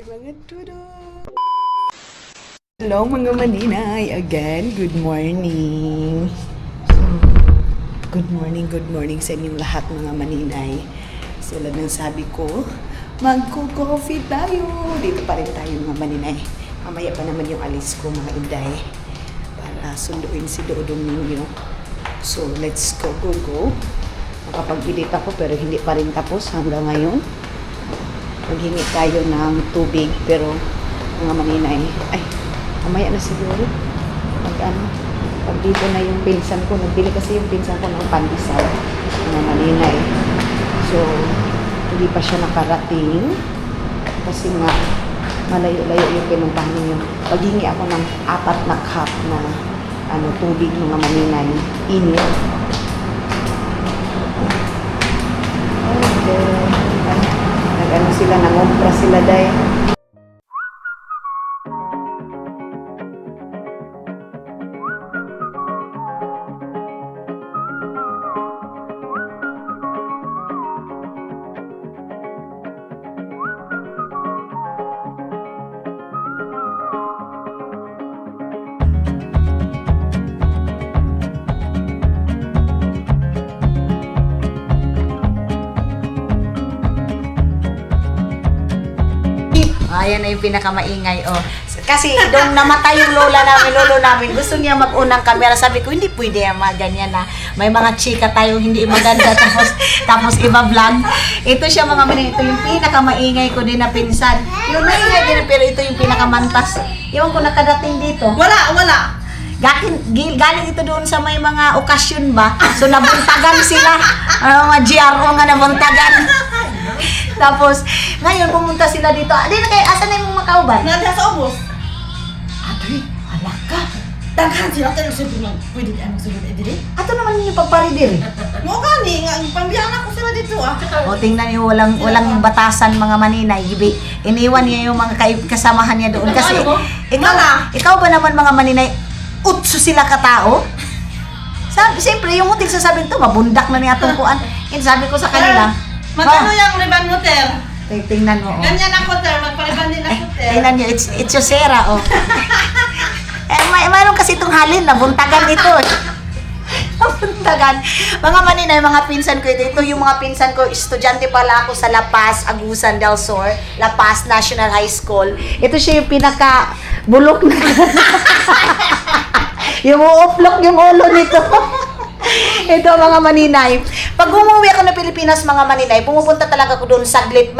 mga tudo! Hello mga maninay! Again, good morning! Good morning sa inyong lahat mga maninay. Sila nang sabi ko, magko-coffee tayo! Dito pa rin tayo mga maninay. Mamaya pa naman yung alis ko mga inday. Para sunduin si Dodong ninyo. So, let's go. Nakapag-edit ako pero hindi pa rin tapos hanggang ngayon. Maghingi tayo ng tubig pero mga maninay, ay, mamaya na siguro. Pag dito na yung pinsan ko, nagbili kasi yung pinsan ko ng pandesal, mga maninay. So, hindi pa siya nakarating kasi nga malayo-layo yung pinuntahan niyo. Paghingi ako ng 4 na cup na tubig mga maninay, init. Nag-ano sila, nangumpra sila dahil. Ayan na yung pinakamaingay, oh. Kasi doon namatay yung lolo namin. Gusto niya mag-unang camera. Sabi ko, hindi pwede yan, ganyan na. May mga chika tayo, hindi maganda. tapos iba vlog. Ito siya mga maninay. Ito yung pinakamaingay ko din na pinsan. Yung maingay din, pero ito yung pinakamantas. Iwan ko nakadating dito. Wala. Galing ito doon sa may mga okasyon ba? So nabuntagan sila. Mga GRO nga nabuntagan. Tapos, ngayon pumunta sila dito. Di na kayo, asan na yung mga kauban? Nanda sa ubos. Atoy, alak ka. Daghan sila tayo sabi mo, pwede tayo magsunod dito. Ato naman yung pagparidir. Mo gani nga pambiyan ako sila dito ah. O tingnan niyo, walang batasan mga maninay. Iniwan niya yung mga kasamahan niya doon. Kasi, ikaw ba naman mga maninay, utso sila katao? Siyempre, yung uting sasabihin to, mabundak na niya itong kuan. Sabi ko sa kanila, Magkano yung riban mo, Ter? tingnan mo. Ganyan ako, Ter. Magpariban din ako, Ter. Tingnan niyo, it's your sera, oh. Mayroon kasi itong halin, nabuntagan ito. Nabuntagan. Mga maninay, mga pinsan ko ito. Ito yung mga pinsan ko, estudyante pala ako sa La Paz, Agusan del Sur, La Paz National High School. Ito siya yung pinaka-bulok na. Yung uuplok yung ulo nito. Ito mga maninay. Pag umuwi ako ng Pilipinas mga maninay, pumupunta talaga ako doon saglit.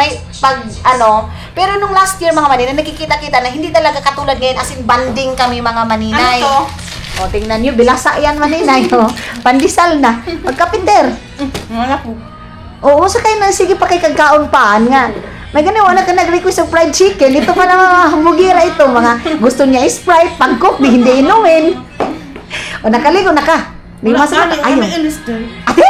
Pero nung last year mga maninay, nakikita-kita na hindi talaga katulad ngayon as in banding kami mga maninay. Ano to? O tingnan niyo, bilasa yan maninay. O, pandesal na. Magkapiter. Wala po. Oo, sa kayo na, sige pa kay kagkaon paan nga. May ganun, wala ka nag-request ng fried chicken. Ito pa na mga humugira ito. Mga gusto niya Sprite, pag-cook, hindi inumin. O nakaligo na ka. May masama ka. Ayaw. Ate?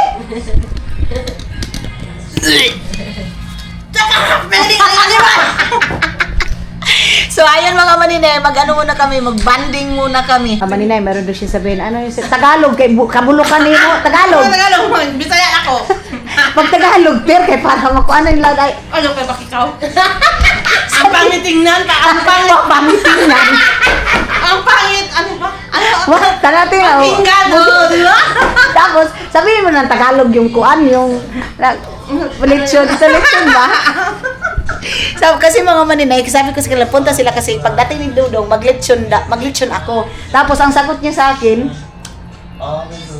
So, ayun mga maninay, muna kami, mag-banding muna kami. Maninay, meron doon siya sabihin, ano yung Tagalog, kay kabulukan niyo, Tagalog. Tagalog, Bisaya ako. Pag Tagalog, kay para makuha yung lagay. Ano kay bakikaw? Ang pangit tingnan pa, ang pangit. Pangit tingnan. Ang pangit, ano ba? What? Tanatin na. Pakinggan, di ba? Tapos, sabihin mo ng Tagalog yung kuan, yung lechon ba? So, kasi mga maninay, sabi ko sa kanila, punta sila kasi pagdating ni Dudong, maglechon ako. Tapos, ang sagot niya sa akin,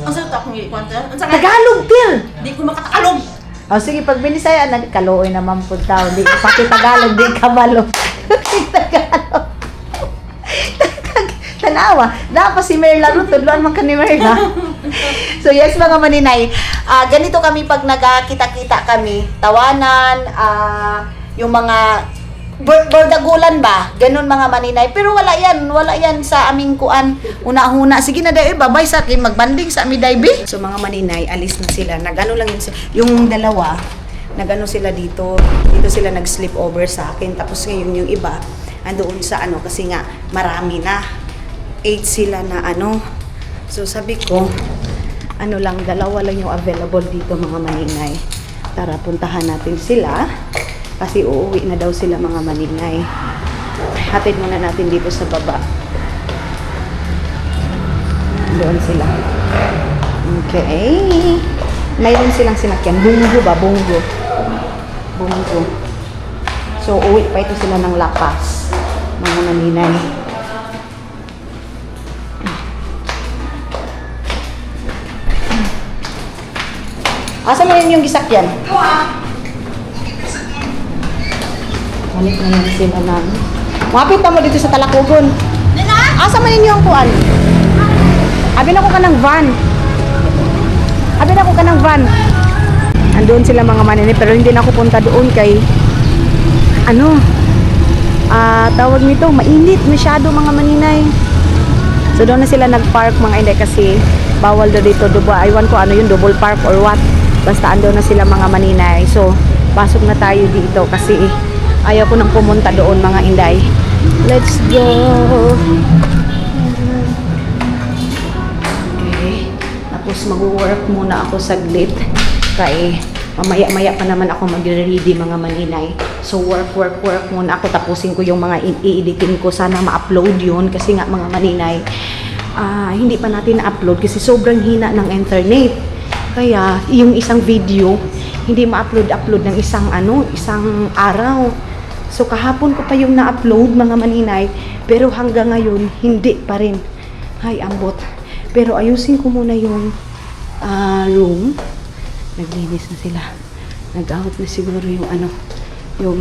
Ang sagot akong i-kwanta? Tagalog, Phil! Di ko makatagalog. O sige, pag binisaya, kaluoy naman po tao. Di pati Tagalog, di kabalo. Tagalog. Tanawa. Dapat si Merla rin, tudloan man ka ni Merla. So yes mga maninay, ganito kami pag nagkita-kita kami, tawanan, yung mga bordagulan ba, ganun mga maninay. Pero wala yan sa aming kuan. Una-una, sige na dahil, babay sa akin, magbanding sa aming daibi. So mga maninay, alis na sila. Nagano lang yung dalawa, nagano sila dito sila nag-sleep over sa akin. Tapos ngayon yung iba, andoon sa kasi nga, marami na. 8 sila na So sabi ko, dalawa lang yung available dito mga maninay. Tara, puntahan natin sila. Kasi uuwi na daw sila mga maninay. Hatid muna natin dito sa baba. Doon sila. Okay. Mayroon silang sinakyan. Bunggo ba? Bunggo. Bunggo. So, uwi pa ito sila ng lapas. Mga maninay. Asa mo yun yung gisakyan? Balik na yan sila ng... Mapit na mo dito sa Talakugon. Asa man ninyo ang kuan? Abi na ko ka ng van. Abi na ko ka ng van. Andoon sila mga maninay pero hindi na ako punta doon kay tawag nito, mainit masyado mga maninay. So doon na sila nagpark mga inday kasi bawal daw dito aywan ko ano yun, double park or what. Basta andoon na sila mga maninay. So pasok na tayo dito kasi ayaw ko nang pumunta doon mga inday. Let's go. Okay. Tapos mag-work muna ako saglit. Kaya mamaya-maya pa naman ako mag-ready mga maninay. So work muna ako. Tapusin ko yung mga i-editing ko. Sana ma-upload yun. Kasi nga mga maninay, hindi pa natin na-upload kasi sobrang hina ng internet. Kaya yung isang video, hindi ma-upload ng isang araw. So kahapon ko pa yung na-upload mga maninay, pero hanggang ngayon hindi pa rin. Ay ambot. Pero ayusin ko muna yung room. Naglinis na sila. Nag-out na siguro yung yung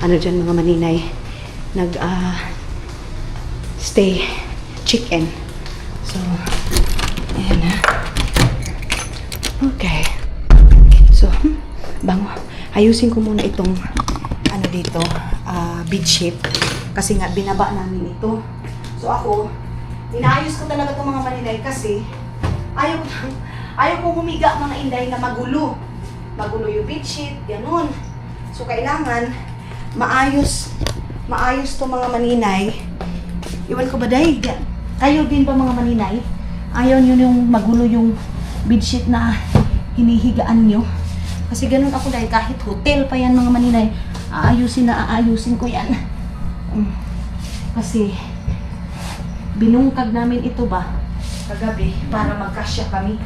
dyan mga maninay. Stay chicken. So ayan na. Okay. So bango. Ayusin ko muna itong dito, bedsheet. Kasi nga, binaba namin ito. So ako, inaayos ko talaga itong mga maninay kasi ayaw ko humiga mga inday na magulo. Magulo yung bedsheet, ganun. So kailangan, maayos itong mga maninay. Iwan ko ba dahil? Kayo din ba mga maninay? Ayaw nyo yung magulo yung bedsheet na hinihigaan nyo? Kasi ganun ako dahil kahit hotel pa yan mga maninay, aayusin ko yan. Kasi binungkag namin ito ba kagabi para magkasya kami.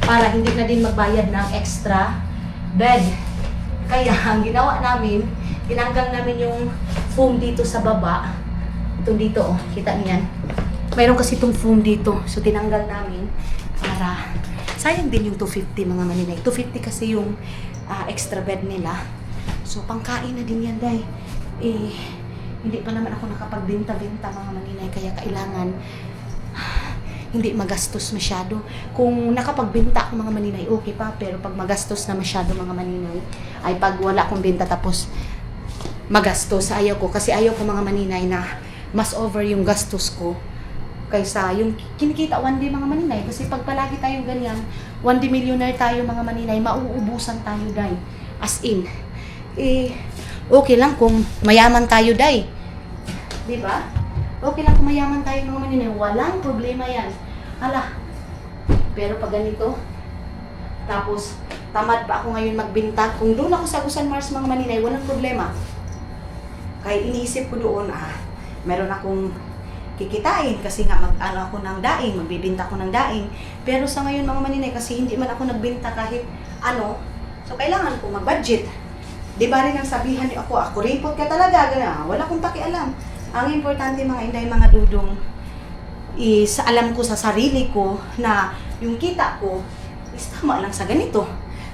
Para hindi na din magbayad ng extra bed. Kaya ang ginawa namin, tinanggal namin yung foam dito sa baba. Ito dito, oh, kita niyan. Mayroon kasi itong foam dito. So tinanggal namin para sayang din yung 250 mga maninay. 250 kasi yung extra bed nila. So, pangkain na din yan, day. Hindi pa naman ako nakapagbenta-benta mga maninay. Kaya kailangan hindi magastos masyado. Kung nakapagbenta ako mga maninay, okay pa. Pero pag magastos na masyado mga maninay, ay pag wala akong benta tapos magastos, ayaw ko. Kasi ayaw ko mga maninay na mas over yung gastos ko kaysa yung kinikita one day mga maninay. Kasi pag palagi tayong ganyan, one day millionaire tayo mga maninay, mauubusan tayo, day. As in, okay lang kung mayaman tayo, day. Diba? Okay lang kung mayaman tayo mga maninay. Walang problema yan. Hala. Pero pag ganito, tapos tamad pa ako ngayon magbinta. Kung doon ako sa Agusan Mars mga maninay, walang problema. Kaya iniisip ko doon, meron akong kikitain kasi nga ako ng daing, magbibinta ko ng daing. Pero sa ngayon mga maninay, kasi hindi man ako nagbenta kahit so kailangan ko mag-budget. Di ba rin ang sabihan ni ako ripot ka talaga, gana. Wala akong pakialam. Ang importante mga inday, mga dudong, is alam ko sa sarili ko na yung kita ko is tama lang sa ganito.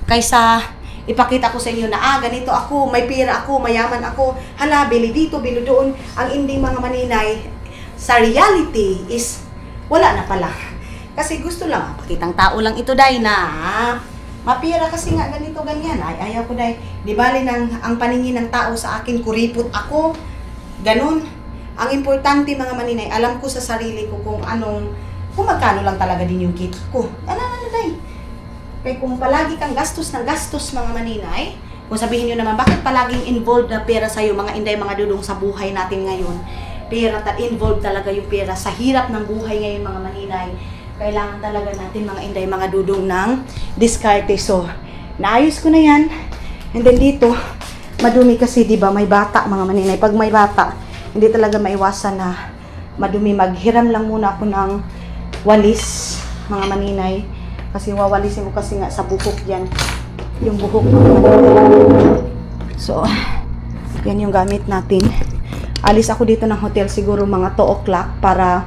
Kaysa ipakita ko sa inyo na ganito ako, may pera ako, mayaman ako, hala, bili dito, bili doon. Ang ending mga maninay, sa reality is wala na pala. Kasi gusto lang, pakitang tao lang ito, day, na mapira kasi nga ganito, ganyan. Ay, ayaw ko, day. Di bali ang paningin ng tao sa akin, kuripot ako. Ganun. Ang importante mga maninay, alam ko sa sarili ko kung magkano lang talaga din yung kita ko. Day. Kaya kung palagi kang gastos ng gastos mga maninay, kung sabihin nyo naman, bakit palaging involved na pera sa'yo mga inday, mga dudong sa buhay natin ngayon? Pera, involved talaga yung pera sa hirap ng buhay ngayon mga maninay. Kailangan talaga natin mga inday, mga dudong ng diskarte. So, naayos ko na yan. And then dito, madumi kasi, di ba, may bata mga maninay. Pag may bata, hindi talaga maiwasan na madumi. Maghiram lang muna ako ng walis mga maninay. Kasi wawalisin ko kasi nga sa buhok yan. Yung buhok mga maninay. So, yan yung gamit natin. Alis ako dito ng hotel siguro mga 2 o'clock para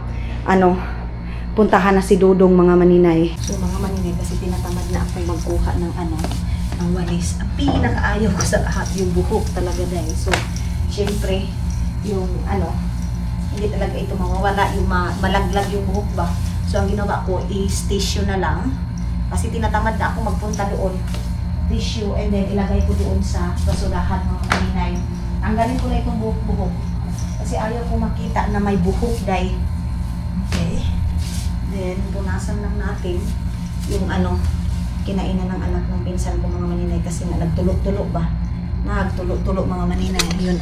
puntahan na si Dudong mga maninay. So mga maninay, kasi tinatamad na akong magkuha ng ng walis. Ang pinakaayaw ko sa lahat yung buhok talaga dahil. So, syempre, yung hindi talaga ito mawawala, yung malaglag yung buhok ba. So, ang ginawa ko is tissue na lang. Kasi tinatamad na ako magpunta doon. Tissue, and then ilagay ko doon sa basurahan mga maninay. Tanggalin ko na itong buhok-buhok. Kasi ayaw ko makita na may buhok dahil. Okay. Then, punasan lang natin yung kinainan ng anak ng pinsan ko mga maninay kasi nga nagtulog-tulog ba? Nagtulog-tulog mga maninay. Yun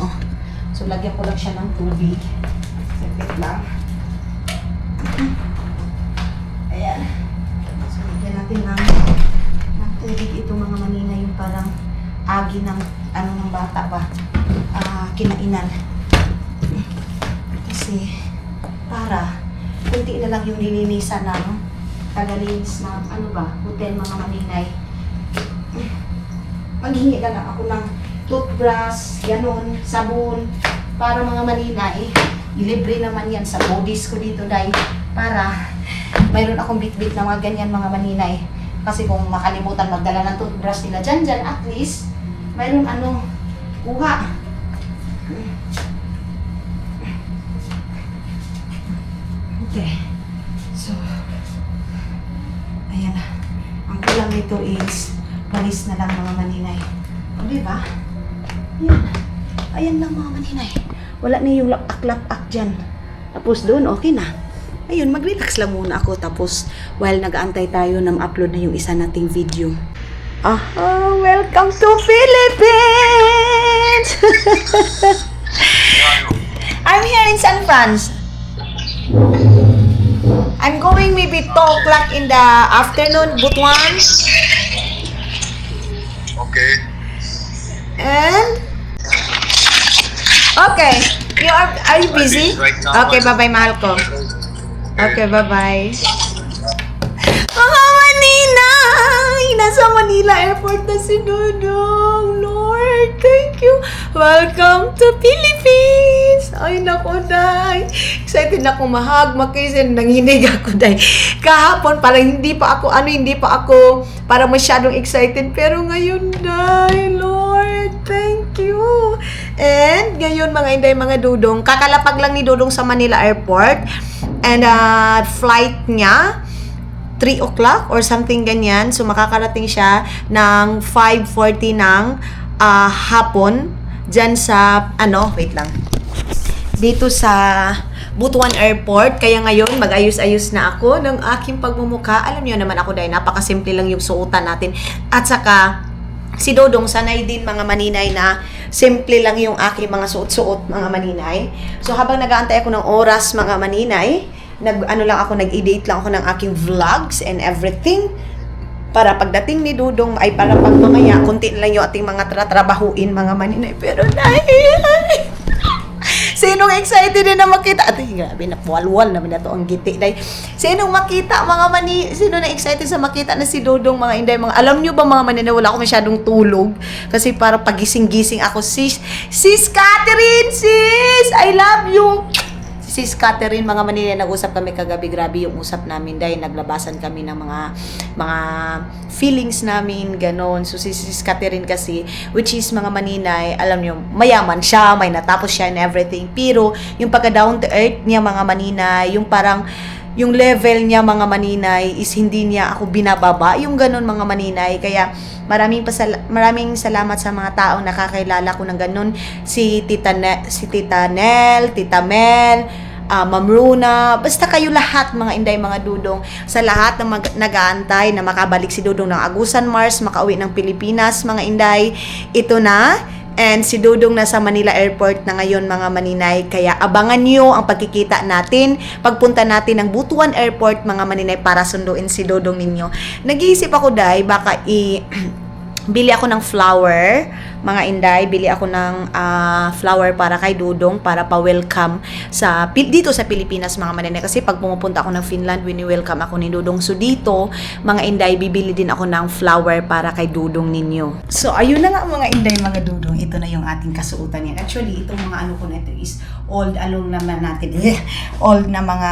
So, lagyan ko lang siya ng tubig. Saglit lang. Ayan. So, lagyan natin ng tubig ito mga maninay, yung parang agi ng ng bata ba? Kinainan. Kasi, para kunti na lang yung nilinisan ng tagalinis na hotel mga maninay. Maghingi na lang ako ng toothbrush, ganon, sabon, para mga maninay. Ilibre naman yan sa bodies ko dito dahil para mayroon akong bit-bit na mga ganyan mga maninay. Kasi kung makalimutan magdala ng toothbrush nila dyan, at least mayroon kuha. Okay. So, ayan na. Ang kulang nito is balis na lang mga maninay. O, diba? Ayan. Ayan lang mga maninay. Wala na yung lapak-lapak dyan. Tapos doon, okay na. Ayun, mag-relax lang muna ako. Tapos, while nag-aantay tayo na ma-upload na yung isa nating video. Welcome to Philippines! I'm here in San Francisco. I'm going maybe 2 o'clock in the afternoon, Butuan. Okay. And okay, are you busy? Right now, Okay, bye-bye, mahal ko. Okay, bye-bye. Mga maninay! Nasa Manila Airport na si Dudong. Lord, thank you. Welcome to Philippines. Ay, naku, day. Excited na akong mahag-makisin. Nanginig ako, day. Kahapon, parang hindi pa ako, parang masyadong excited. Pero ngayon, day, Lord, thank you. And, ngayon, mga inday, mga Dudong, kakalapag lang ni Dudong sa Manila Airport. And, flight niya, 3 o'clock or something ganyan. So, makakarating siya ng 5:40 ng hapon dyan sa, wait lang. Dito sa Butuan Airport. Kaya ngayon, mag-ayos-ayos na ako ng aking pagmumukha. Alam niyo naman ako dahil napakasimple lang yung suotan natin. At saka, si Dodong, sanay din mga maninay na simple lang yung aking mga suot-suot mga maninay. So, habang nag-aantay ako ng oras mga maninay, nag-edit lang ako ng aking vlogs and everything para pagdating ni Dudong ay para pag mamaya kunti lang yung ating mga trabahuin mga maninay. Pero dahil sinong excited din na makita? Grabe na puwalwal naman na to ang giti. Sinong makita mga sino na excited sa makita na si Dudong mga inday mga alam nyo ba mga maninay, wala ako masyadong tulog kasi para pagising-gising ako. Sis Catherine, sis, I love you. Sis Catherine, mga maninay, nag-usap kami kagabi, grabe yung usap namin dahil naglabasan kami ng mga feelings namin, ganon. So si Sis Catherine kasi, which is mga maninay, alam nyo, mayaman siya, may natapos siya and everything, pero yung pagka down to earth niya mga maninay, yung parang yung level niya mga maninay is hindi niya ako binababa, yung ganon mga maninay. Kaya maraming salamat sa mga taong nakakilala ko ng ganon, si Tita Nel, Tita Mel, Ma'am Runa, basta kayo lahat mga inday, mga Dudong, sa lahat ng nag-aantay na makabalik si Dudong ng Agusan, Mars, makauwi ng Pilipinas mga inday, ito na. And si Dudong nasa Manila Airport na ngayon mga maninay, kaya abangan nyo ang pagkikita natin pagpunta natin ng Butuan Airport mga maninay para sunduin si Dudong ninyo. Nag-iisip ako baka bili ako ng flower, mga inday, bili ako ng flower para kay Dudong, para pa-welcome dito sa Pilipinas, mga maninay. Kasi pag pumupunta ako ng Finland, wini-welcome ako ni Dudong. So dito, mga inday, bibili din ako ng flower para kay Dudong ninyo. So ayun na nga mga inday, mga Dudong, ito na yung ating kasuotan yan. Actually, itong mga ano ko na ito is old along naman natin, old na mga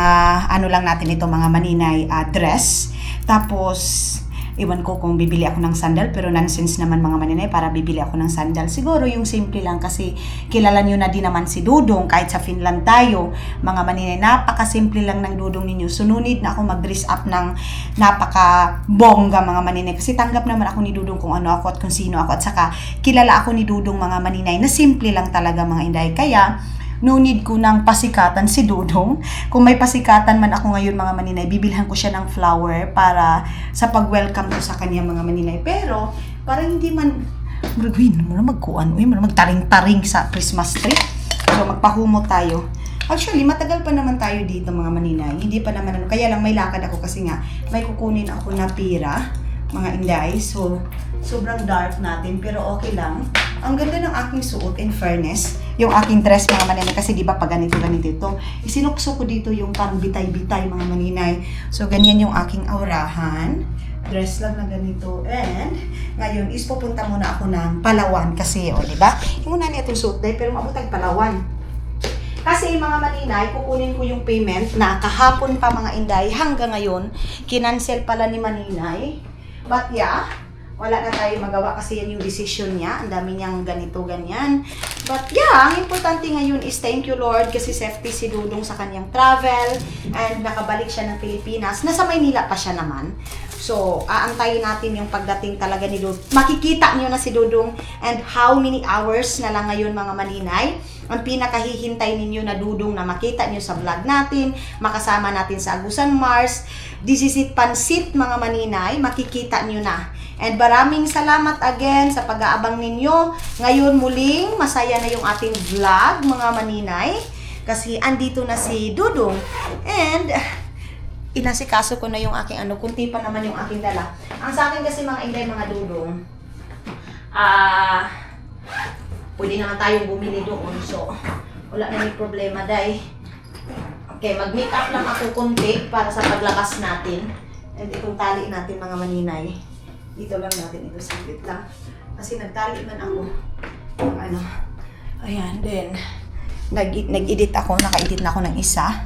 ano lang natin ito, mga maninay dress. Tapos iwan ko kung bibili ako ng sandal, pero nonsense naman mga maninay para bibili ako ng sandal. Siguro yung simple lang kasi kilala nyo na din naman si Dudong, kahit sa Finland tayo, mga maninay, napaka-simple lang ng Dudong ninyo. So, no need na ako mag-dress up ng napaka-bongga mga maninay. Kasi tanggap naman ako ni Dudong kung ano ako at kung sino ako. At saka, kilala ako ni Dudong mga maninay na simple lang talaga mga inday. Kaya, no need ko ng pasikatan si Dudong. Kung may pasikatan man ako ngayon mga maninay, bibilhan ko siya ng flower para sa pag-welcome ko sa kanya mga maninay. Pero, parang hindi man, magkuhan, magtaring-taring sa Christmas tree. So, magpahumot tayo. Actually, matagal pa naman tayo dito mga maninay. Hindi pa naman ano. Kaya lang may lakad ako kasi nga, may kukunin ako na pira, mga inday. So, sobrang dark natin, pero okay lang. Ang ganda ng aking suot, in fairness. Yung aking dress, mga maninay, kasi di ba pag ganito ito, isinukso ko dito yung parang bitay-bitay, mga maninay. So, ganyan yung aking aurahan. Dress lang na ganito. And, ngayon, is pupunta muna ako ng Palawan kasi, o, di ba? Yung muna niya itong suot dahil, pero mabutag Palawan. Kasi mga maninay, kukunin ko yung payment na kahapon pa mga inday, hanggang ngayon, kinancel pala ni Maninay. But yeah, wala na tayo magawa kasi yan yung decision niya. Ang dami niyang ganito, ganyan. But yeah, ang importante ngayon is thank you Lord kasi safety si Dudong sa kanyang travel and nakabalik siya ng Pilipinas. Nasa Maynila pa siya naman. So, aantayin natin yung pagdating talaga ni Dudong. Makikita niyo na si Dudong and how many hours na lang ngayon mga maninay. Ang pinakahihintay ninyo na Dudong na makita niyo sa vlog natin, makasama natin sa Agusan Mars, Disisit Pansit mga maninay, makikita niyo na. And maraming salamat again sa pag-aabang ninyo. Ngayon muling masaya na yung ating vlog mga maninay kasi andito na si Dudong. And inasikaso ko na yung aking kunti pa naman yung aking dala. Ang sa akin kasi mga inday, mga Dudong, pwede naman tayong bumili doon. So, wala na may problema dahil. Okay, mag-make up lang ako konti para sa paglabas natin. And itong tali natin mga maninay. Dito lang natin ito, saglit lang. Kasi nagtali man ako. Ayan, then, nag-edit ako, naka-edit na ako ng isa.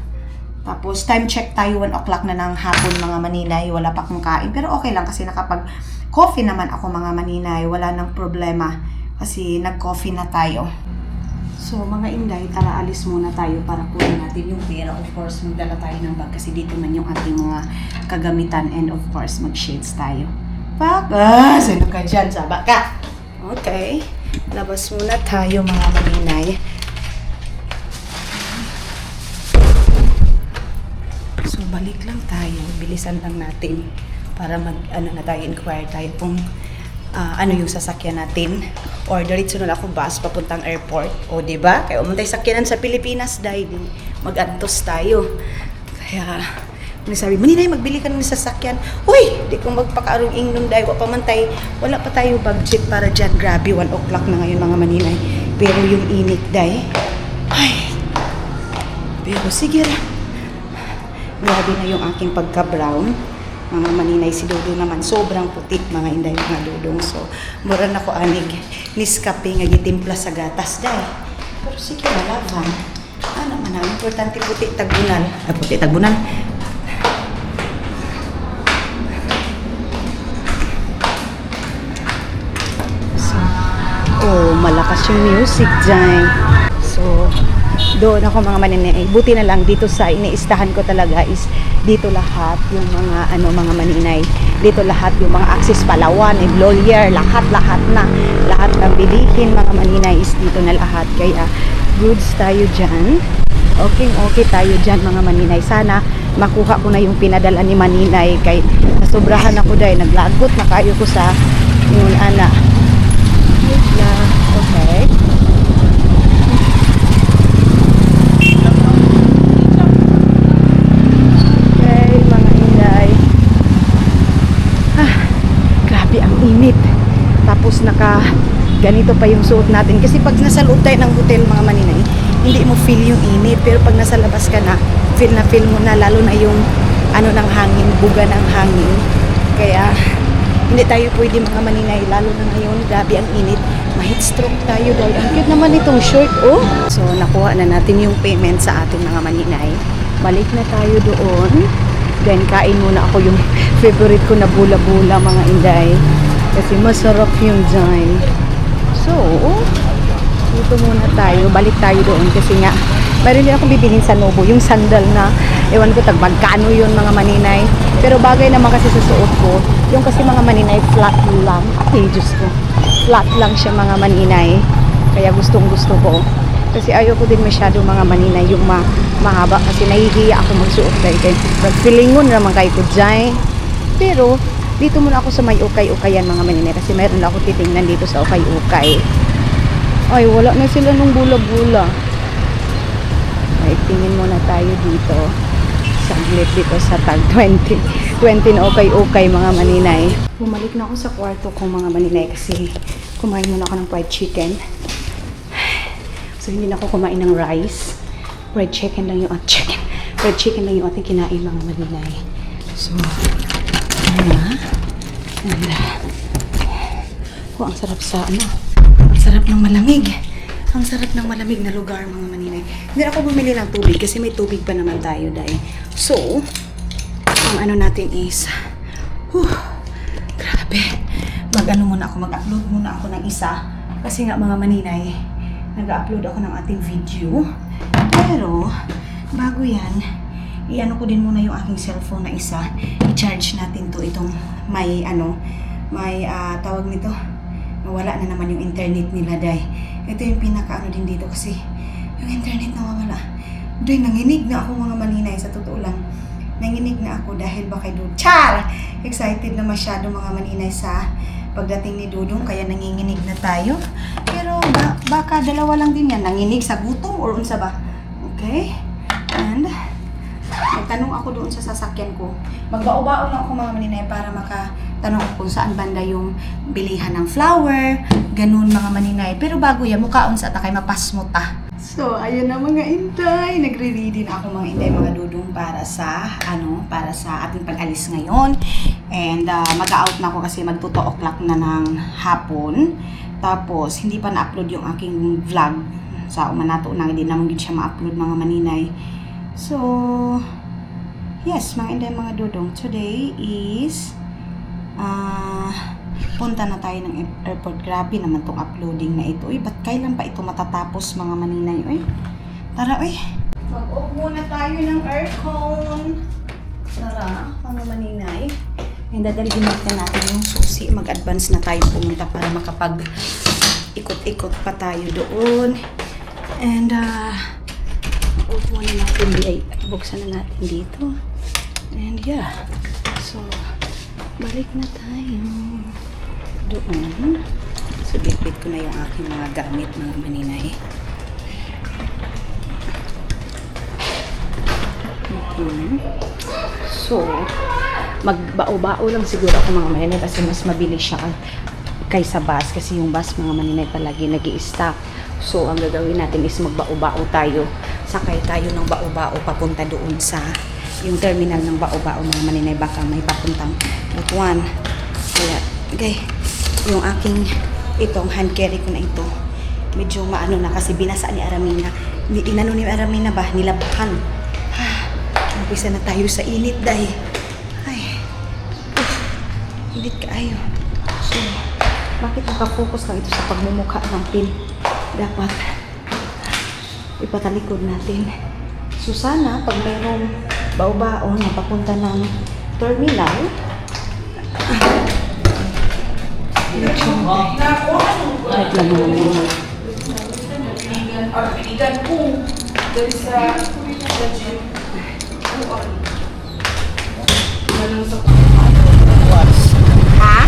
Tapos, time check tayo, 1 o'clock na ng hapon mga maninay. Wala pa akong kain. Pero okay lang kasi nakapag-coffee naman ako mga maninay. Wala nang problema. Kasi nag-coffee na tayo. So, mga inday, tara alis muna tayo para kunin natin yung pera. Of course, magdala tayo ng bag kasi dito man yung ating mga kagamitan. And of course, mag-shades tayo. Sino ka dyan? Saba ka. Okay. Labas muna tayo mga maninay. So, balik lang tayo. Bilisan lang natin para na tayo, inquire tayo kung ano yung sasakyan natin. Or diretso na lang ako bus papuntang airport. O, diba? Kaya umantay sakyanan sa Pilipinas dahil mag-antos tayo. Kaya, sabi, Maninay, magbili ka ng sasakyan. Uy! Di ko magpakaarong ingnon dahil wala pa tayo budget para dyan. Grabe, 1 o'clock na ngayon mga maninay. Pero yung init dahil, pero sige ra. Grabe na yung aking pagka-brown. Mga maninay, si Dudong naman sobrang putik mga inday mga Dudong. So, mura na ko anig niskape nga gitimpla sa gatas dahil. Pero sige, malaban. Ano man ang importante puti tagbunal. Puti tagbunal. So, malakas yung music dyan. So, doon ako mga maninay. Buti na lang dito sa iniistahan ko talaga is dito lahat yung mga mga maninay. Dito lahat yung mga Access Palawan and Lawyer, lahat na. Lahat ng bilihin mga maninay is dito na lahat. Kaya goods tayo dyan. Okay tayo dyan mga maninay. Sana makuha ko na yung pinadala ni Maninay kay nasobrahan ako dahil naglagot na kayo ko sa yung okay. Grabe ang init. Tapos ganito pa yung suot natin. Kasi pag nasa loob tayo ng hotel mga maninay, hindi mo feel yung init. Pero pag nasa labas ka na feel mo na, lalo na yung ano ng hangin, buga ng hangin. Kaya hindi tayo pwede mga maninay, lalo na ngayon, grabe ang init. Ma-heat stroke tayo dahil ang cute naman itong shirt, oh. So, nakuha na natin yung payment sa ating mga maninay. Balik na tayo doon. Then, kain muna ako yung favorite ko na bula-bula, mga inday. Kasi masarap yung dyan. So, dito muna tayo. Balik tayo doon kasi nga, mayroon din akong bibilhin sa Novo. Yung sandal na, ewan ko magkano yun mga maninay. Pero bagay naman kasi sa suot ko. Yung kasi mga maninay, flat lang. Ay, Diyos ko. Flat lang siya mga maninay. Kaya gustong gusto ko. Kasi ayoko din masyado mga maninay yung mahaba. Kasi nahihiya ako magsuot dahil magpilingon naman kayo ko dyan. Pero, dito muna ako sa may ukay-ukayan mga maninay. Kasi mayroon ako titingnan dito sa ukay-ukay. Ay, wala na sila nung bula-bula. Ay, tingin muna tayo dito. Saglit dito sa tag 20 na okay mga maninay. Bumalik na ako sa kwarto ko mga maninay kasi kumain muna ako ng fried chicken. So hindi na ako kumain ng rice. Fried chicken lang yung ating kinain mga maninay. So, ang sarap sa ang sarap ng malamig. Ang sarap ng malamig na lugar mga maninay. Hindi ako bumili ng tubig kasi may tubig pa naman tayo dahil. So, ang ano natin is, grabe. Mag-upload muna ako ng isa. Kasi nga mga maninay, nag-upload ako ng ating video. Pero, bago yan, i-ano ko din muna yung aking cellphone na isa. I-charge natin to itong may tawag nito. Nawala na naman yung internet nila dahil. Ito yung pinaka-ano din dito kasi yung internet nawawala. Doon, nanginig na ako mga maninay, sa totoo lang. Nanginig na ako dahil baka Char! Excited na masyado mga maninay sa pagdating ni Dudong, kaya nanginginig na tayo. Pero baka dalawa lang din yan, nanginig sa gutom or unsa ba? Okay? And magtanong ako doon sa sasakyan ko. Magbao-bao lang ako mga maninay para makatanong kung saan banda yung bilihan ng flour, ganun mga maninay. Pero bago yan, mukhaon sa takay mapasmo ta. So, ayun na mga inday. Nagre-ready na ako mga inday, mga dudong para sa ating pag-alis ngayon. And mag-out na ako kasi mag-2 o'clock na ng hapon. Tapos, hindi pa na-upload yung aking vlog. Sa umanato na, hindi naman siya ma-upload mga maninay. So, yes, mga inday, mga dudong. Today is punta na tayo ng airport. Grabe naman tong uploading na ito. Ba't kailan pa ito matatapos mga maninay? Tara, mag-off muna tayo ng aircon. Tara, mga maninay. And dadalhin natin yung susi. Mag-advance na tayo pumunta para makapag-ikot-ikot pa tayo doon. And, off muna natin. Buksan na natin dito. And yeah. So, balik na tayo doon. So, bitbit ko na yung aking mga gamit, mga maninay. So, magbao-bao lang siguro ako mga maninay kasi mas mabilis siya kaysa bus. Kasi yung bus, mga maninay, palagi nag-i-stop. So, ang gagawin natin is magbao-bao tayo. Sakay tayo ng bao-bao papunta doon sa yung terminal ng bao-bao, mga maninay. Baka may papuntang Butuan. Kaya, yung aking itong hand carry ko na ito, medyo maano na kasi binasa ni Aramina. Inano ni Aramina ba? Nilabahan. Umpisa na tayo sa init dahil. Init kaayo. So, bakit nakafocus lang ito sa pagmumukha ng pin? Dapat ipatalikod natin. So, sana pag mayroong bao-bao na papunta ng terminal, kahit lang naman yun. Pinigan ko. Dari sa gym. Ha?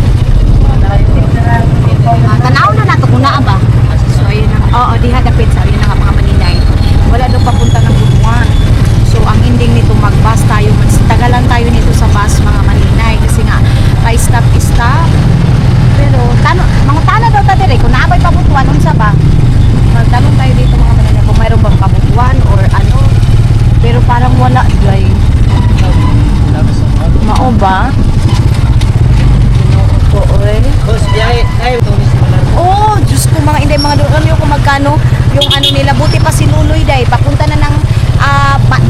Tanaw na nato kuna ba? So ayun na. Oo, di hadapit sa ayun na nga mga maninay. Wala daw papunta ng Butuan. So ang ending nito mag-bus tayo. Tagalan tayo nito sa bus mga maninay kasi nga pa stop. Pero mangutana daw ta dire kung naabay pabutuan unsa ba? Magtanong tayo dito mga mananay kung mayroon bang pabutuan or ano. Pero parang wala jay. Mao ba? Ginoo ko oy. Boss, biyahe. Ay, tulis mo lang. Oh, Diyos ko mga inday mga doon yung kung magkano yung ano nila buti pa si Luloy day papunta na ng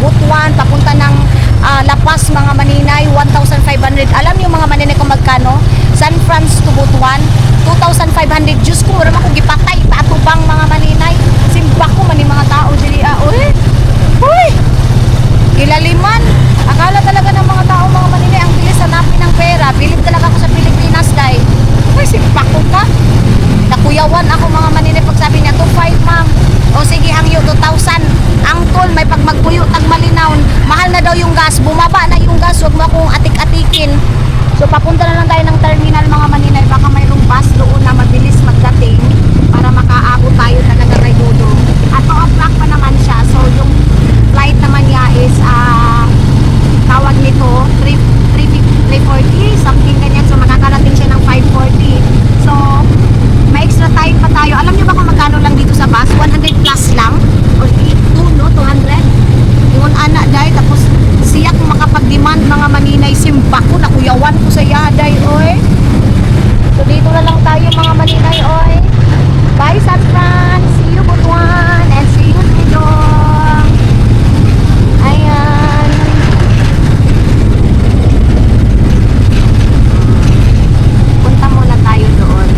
Butuan, papunta ng Lapas mga maninay 1,500. Alam niyo mga maninay kung magkano? San Francisco to Butuan 2,500. Diyos ko wala ako gipatay patubang mga maninay. Simba ko man yung mga tao dili oy. Uy! Ilaliman. Akala talaga ng mga tao mga maninay ang bilis hanapin ng pera. Bilib talaga ako sa Pilipinas day. Uy, simba ko ka. Nakuyawan ako mga maninay pag sabi niya 2,500 ma'am. O sige hangyo 2,000. Ang tol may pag magpuyo tag Malinaw. Mahal na daw yung gas. Bumaba na yung gas. Huwag mo akong atik-atikin. So papunta na lang tayo ng terminal mga maninay. Baka mayroong bus doon na mabilis magdating para makaabot tayo talaga kay Dodo. At o'clock pa naman siya. So yung flight naman niya is tawag nito 340 something ganyan. So makakarating siya ng 540. So may extra time pa tayo. Alam niyo ba kung magkano lang dito sa bus? 100 plus lang. Or 200. Yun anak day. Tapos siya kung makapag-demand mga maninay simba ko. Nakuyawan ko sa yaday oy. So dito na lang tayo mga maninay oy. Bye San Fran. See you Butuan. And see you Tudong. Ayan. Punta muna tayo doon.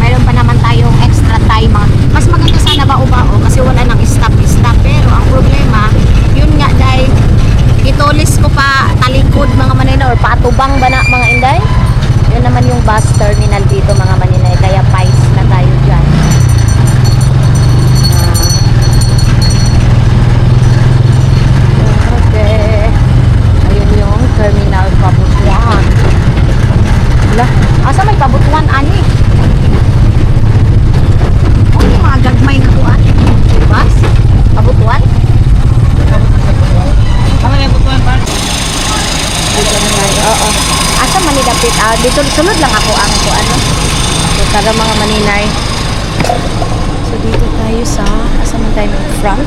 Mayroon pa naman tayong extra time. Mas maganda sana bao-bao kasi wala nang stop-stop. Pero ang problema, yun nga dahil itulis ko pa talikod mga maninay or patubang ba na mga inday? Yun naman yung bus terminal dito mga maninay. Kaya pies na tayo dyan. Okay. Ayun yung terminal Pabutuan. Asa may Pabutuan ani? Oh, yung mga gagmay na tuan. Bus? Pabutuan? Ano yung butuan, pa? Oo. Asa manidapit? Dito sunod lang ako ang ko ano. So tara mga maninay. So dito tayo sa asa man tayo ng front?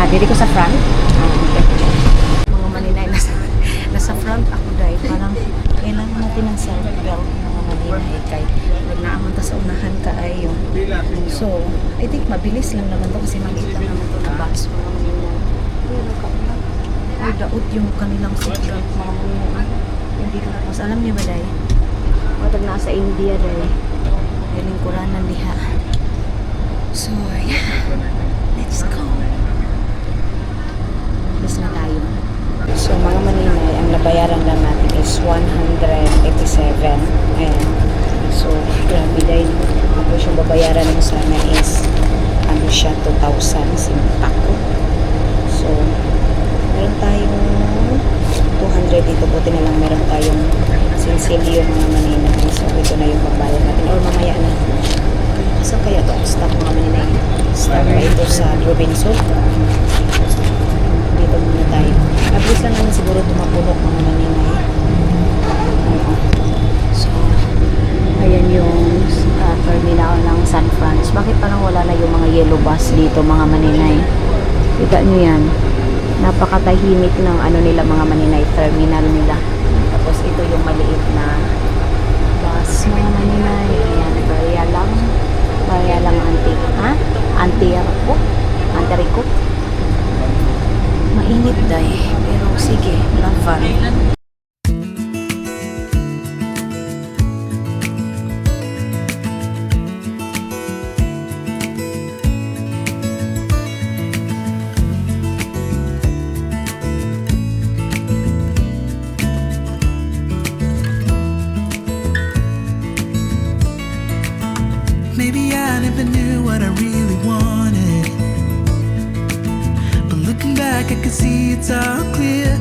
Dito ko sa front. Okay. Mga maninay nasa front ako dahil parang kailangan natin ng seatbelt mga maninay kay naaman ta sa unahan ka ay yung so I think mabilis lang naman to kasi maliit lang naman to na bus mga maninay. Pero kapag ay daot yung kanilang seatbelt mga maninay. Hindi ko tapos alam niyo ba day? Matag nasa India day. Galing Quranan diha. So yeah. Let's go. Let's na tayo. So mga maninay, ang nabayaran lang natin is 187. Ayan. So, grabe dahil tapos yung babayaran mo sana is ano siya, 2,000 simpak ko. So, meron tayong 200 dito. Buti na lang meron tayong sinsilyo mga maninay. So, ito na yung babayad natin. Or mamaya na. Saan kaya ito? Stop mga maninay. Stop ba ito sa Robinson? Dito muna tayo. Abis lang naman siguro tumapulok mga maninay. So, ayan yung terminal ng San Francisco. Bakit parang wala na yung mga yellow bus dito mga maninay? Kita nyo yan. Napakatahimik ng ano nila mga maninay. Terminal nila. Tapos ito yung maliit na bus mga maninay. Ayan, kaya lang anti-rico. Mainit day. Pero sige, lavan. Maybe I never knew what I really wanted, but looking back I can see it's all clear.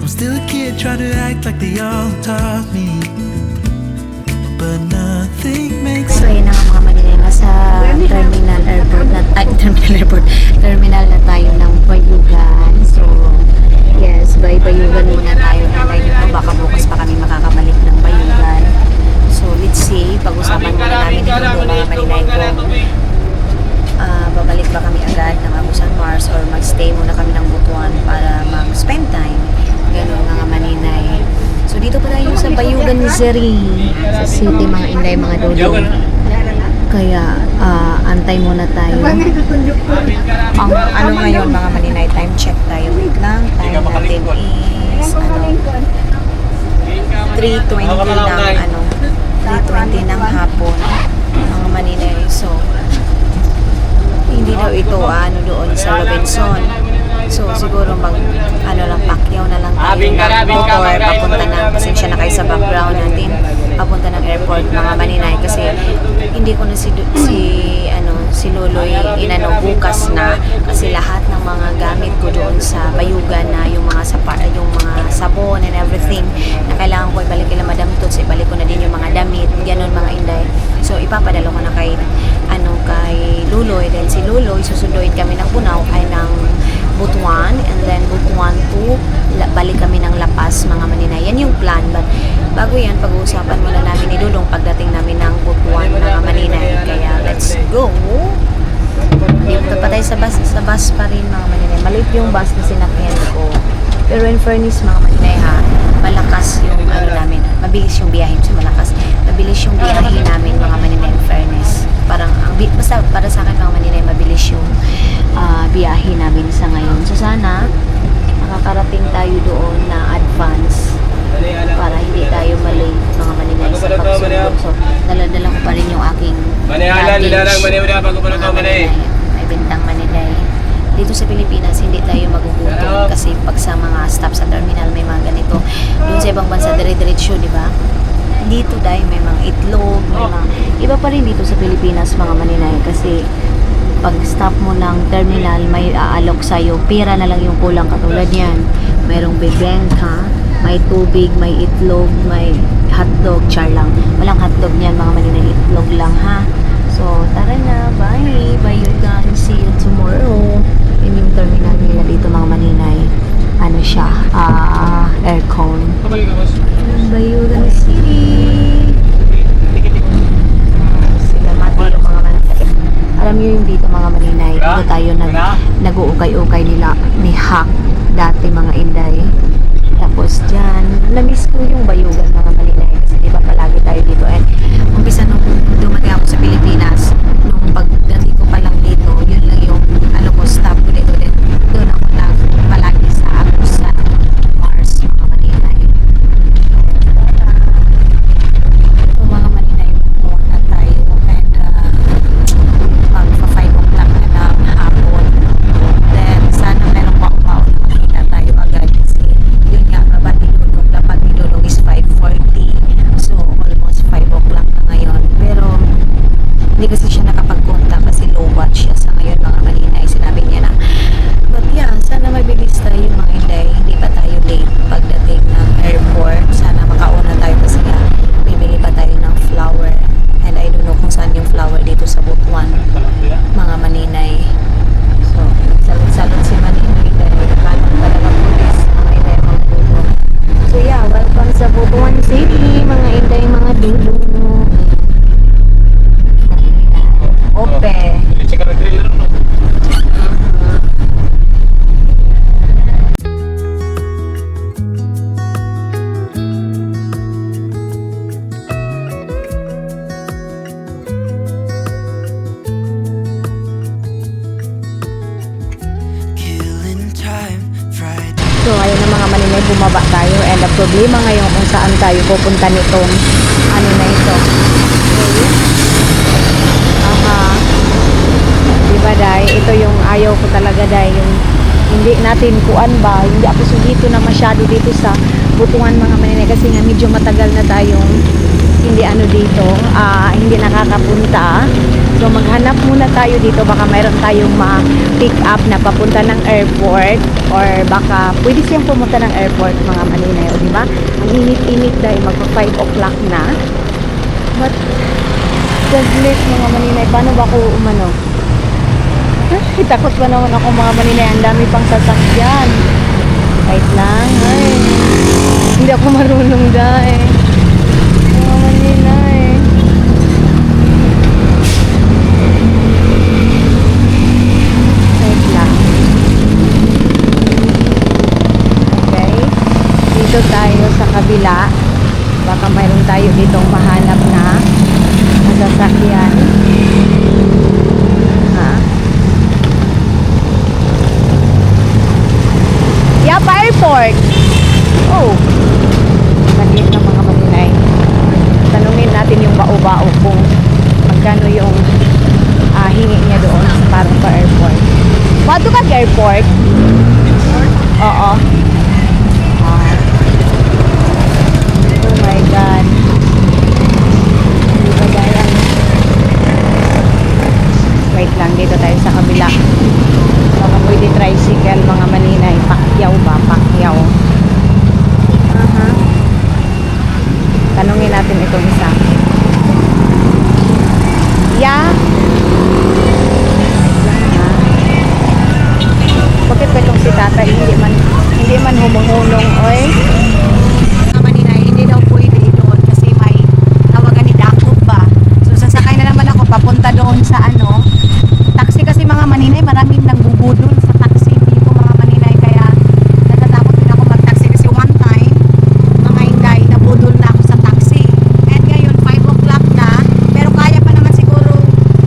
I'm still a kid trying to act like they all taught me, but nothing makes So yun na nga mga maninay, nasa terminal na tayo ng Bayugan. So yes, Bayugan muna tayo na ngayon. Baka bukas pa kami makakabalik ng Bayugan. So, let's see. Pag-usapan muna namin ito mga maninay kung babalik ba kami agad ng Agusan Mars or magstay muna kami ng Butuan para mag-spend time. Ganun mga maninay. So, dito pa tayo sa Bayugan, Missouri. Sa city, mga inday, mga dodong. Kaya, antay muna tayo. Ang ano ngayon, mga maninay, time check tayo. Wait lang. Time natin is, 3:20 ng hapon. Mga maninay. So, hindi daw ito doon sa Robinson. So siguro pakyaw na lang tayo ng motor papunta ng, pasensya na kayo sa background natin, papunta ng airport mga maninay kasi hindi ko na si Loloy bukas na kasi lahat ng mga gamit ko doon sa Bayugan na yung mga sabon and everything na kailangan ko ibalik kay Madam Toots, ibalik ko na din yung mga damit, ganun mga inday. So ipapadala ko na kay Luloy, then si Luloy susunduin kami ng Bunao ay ng Butuan, and then Butuan to balik kami ng Lapas mga maninay. Yan yung plan, but bago yan pag-uusapan muna namin ni Dudong pagdating namin ng Butuan mga maninay. Kaya let's go. Dito pa tayo sa bus pa rin mga maninay. Maliit yung bus na sinakyan ko, pero in fairness mga maninay malakas yung namin, mabilis yung biyahe. So mabilis yung biyahe namin mga maninay, in fairness. Basta para sa akin mga maninay, mabilis yung biyahe namin sa ngayon. So sana makakarating tayo doon na advance para hindi tayo malate mga maninay sa pagsunod. So dala-dala ko pa rin yung aking luggage. May bintang maninay. Dito sa Pilipinas, hindi tayo magugutom kasi pag sa mga stop sa terminal may mga ganito. Doon sa ibang bansa, dire-diretso, di ba? Dito dahil may mga itlog, may mga iba pa rin dito sa Pilipinas mga maninay kasi pag stop mo ng terminal may aalok sa'yo, pera na lang yung kulang katulad yan. Mayroong bibengka, may tubig, may itlog, may hotdog, char lang. Walang hotdog niyan mga maninay, itlog lang ha. So tara na, bye! Bayugan, see you tomorrow. Yun yung terminal nila dito mga maninay. Ano siya? Aircon. Bayugan City. Sila mati yung mga maninay. Alam niyo yung dito mga maninay, dito tayo nag-uukay-ukay nila ni Hack dati mga inday. Tapos dyan, na-miss ko yung Bayugan mga maninay kasi diba palagi tayo dito. And umpisa nung dumating ako sa Pilipinas, nung pagdating ko pa lang dito, yun lang yung stop ko dito. Then doon ako palagi sa Agusan Mars mga maninay. So mga maninay, buwan na tayo and magpa 5 o'clock na ng hapon. Then sana meron pa na makita tayo agad kasi yun nga, kabatikon kung dapat ni Dudong is 5:40. So almost 5 o'clock na ngayon. Pero hindi kasi siya nakapag-contact kasi low watch siya sa ngayon mga maninay. Sinabi niya na, but yeah, sana mabilis tayo mga inday. Hindi pa tayo late pagdating ng airport. Sana makauna tayo kasi nga bibili pa tayo ng flower. And I don't know kung saan yung flower dito sa Butuan mga maninay. So, salot-salot si maninay dahil nakalang talaga pulis mga inday mga dulo. So yeah, welcome sa Butuan City mga inday mga dulo. Ope. Killing time, Friday. So ayun na mga maninay, bumaba tayo and ang problema ngayon kung saan tayo pupunta nitong na ito. Diba dahil ito yung ayaw ko talaga dahil yung hindi natin kuan ba, hindi ako dito na masyado dito sa Butuan mga maninay kasi nga medyo matagal na tayong hindi dito, hindi nakakapunta. So maghanap muna tayo dito, baka mayroon tayong ma-pick up na papunta ng airport or baka pwede siyang pumunta ng airport mga maninay, o diba? Ang init-init dahil magpa 5 o'clock na. But saglit mga maninay, paano ba ako umano? Takot pa naman ako mga maninay, ang dami pang sasakyan. Wait lang. Ay. Hindi ako marunong dahil. Mga maninay. Wait lang. Okay. Dito tayo sa kabila. Baka mayroon tayo ditong mahanap na sasakyan. Ha? Yapa Airport. Oh. Saglit ng mga maninay. Tanungin natin yung bao-bao kung magkano yung hingi niya doon sa Parang Airport. Paano ka airport? Oo. Ah. Oh my God. Hindi ba gaya? Wait lang, dito tayo sa kabila. Baka pwede tricycle, mga maninay. Pakyaw ba? Pakyaw. Tanungin natin itong isa. Yeah. Bakit ba itong si tatay hindi man humuhulong, oy? Mga maninay, hindi daw pwede doon kasi may tawagan ni Dakop ba. So sasakay na naman ako papunta doon sa taxi kasi mga maninay, maraming nagbubudol sa taxi dito mga maninay, kaya natatakot din ako mag-taxi kasi one time mga inday, nabudol na ako sa taxi. And ngayon 5 o'clock na, pero kaya pa naman siguro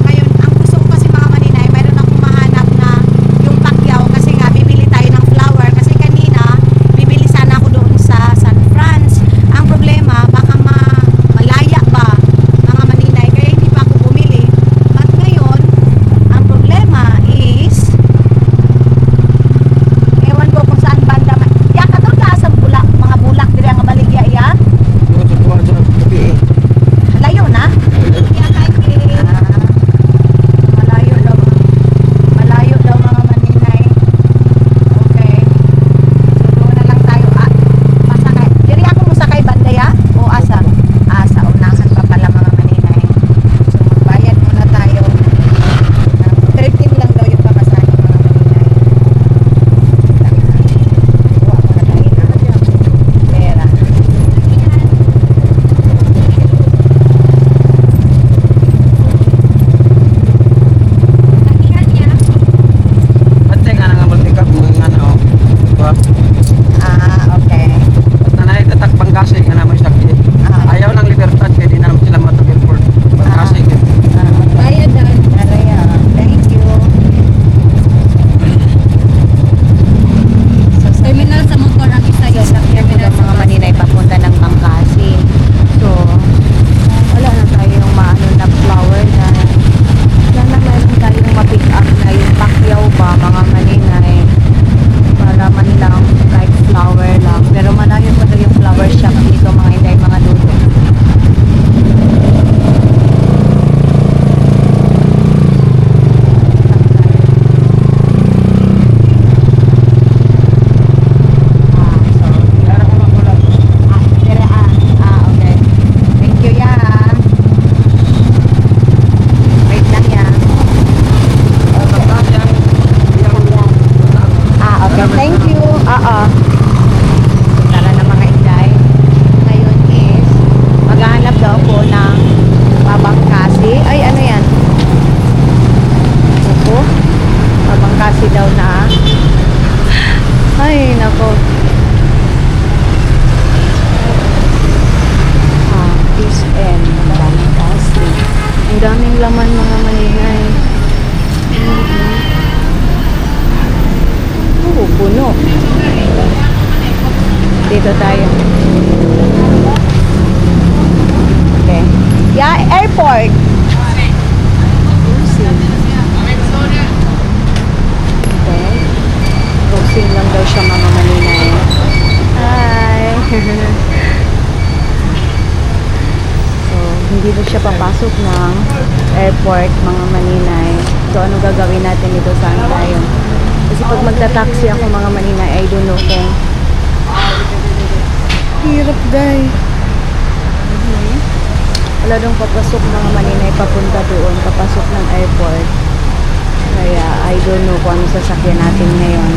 ngayon. Ang gusto ko kasi mga maninay, mayroon akong mahanap na yung Pacquiao kasi nga bibili tayo ng flower kasi kanina bibili sana ako doon sa San France. Ang problema, baka malaya ba mga maninay, kaya hindi pa ako bumili. At ngayon ang problema is ewan ko kung saan banda ya katong sa bulak, mga bulak diri ang baligya iya. Layo na. Malayo daw. Malayo daw mga maninay. Okay. So doon na lang tayo. Masakay. Diri ako musakay banda ya o asa? Asa unahan pa pala mga maninay. So magbayad muna tayo. 13 lang daw yung pamasahe mga maninay. Kuha ko na tayo ng pera. Pantay nga nga multi-cap mga ano. Diba? Okay. At na naitatak Pangkasig nga naman siya. Ayaw ng libertad kaya di na naman sila matag-airport. Pangkasig. Bayad na. Araya. Thank you. Terminal sa motor ang isa yun. Terminal mga maninay papunta ng Pangkasi. So, wala na tayong maano na flower na meron tayong ma-pick up na yung Pacquiao ba mga maninay. Para man lang like flower lang. Pero malayo pa daw yung flower shop dito mga inday mga dulo. Okay. Thank you, ya. Wait lang, ya. Okay. Thank you. Tara na mga inday. Ngayon is maghahanap daw po ng Pabangkasi. Ay, ano yan? Opo. Pabangkasi daw na. Ay, nako. Peace and Pabangkasi. Ang daming laman mga maninay. Puno. Dito tayo. Okay. Yeah, airport. Okay. Crossing lang daw siya mga maninay. Hi. So, hindi daw siya papasok ng airport mga maninay. So, ano gagawin natin dito? Saan tayo? Kasi pag magta-taxi ako mga maninay, I don't know kung hirap day. Wala dong papasok mga maninay papunta doon, papasok ng airport. Kaya I don't know kung ano sasakyan natin ngayon.